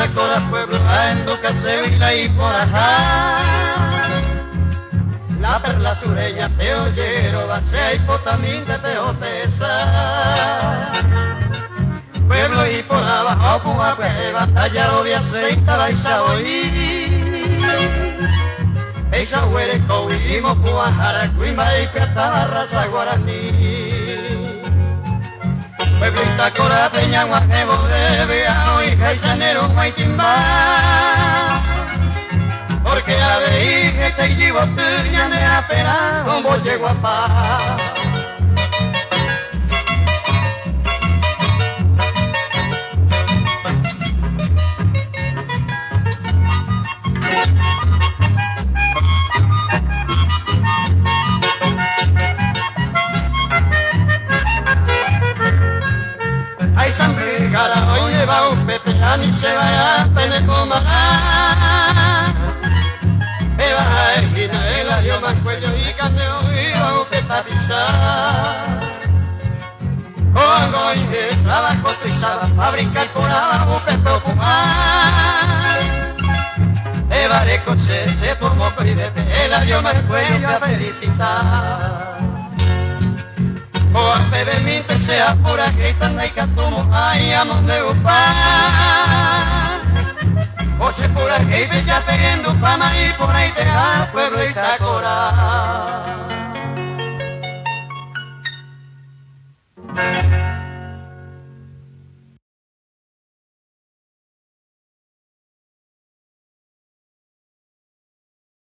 Itacora, pueblo, en tu casevila y por ajá. La perla sureña te oyero, basea y potamín de peotesa. Pueblo y por abajo, puma, pues, batalla, obvia, aceita, baisa, oí. Eisa, huere, cohuimo, pua, jaracuimba, y piata, raza, guaraní. Pueblo Itacora, peña, guajebo, de beao, y jaisanero, guaitimba. Porque a veí que te llevo tú ya me apera un boche guapa. Ay, San Brigara, oye, va un pepe, a mí se vaya a pene como Eva esquina, el adiós más cuello y candeo y luego que está pisar. Congo y de trabajo pisaba, fabricar por abajo, pepe fumar. Eva de coche se formó por y de el adiós más cuello a felicitar. O a bebé mi sea pura que tan hay que tomo, ay, amo de upar. Oye, por aquí ya teniendo fama y por ahí te da pueblo Itacora.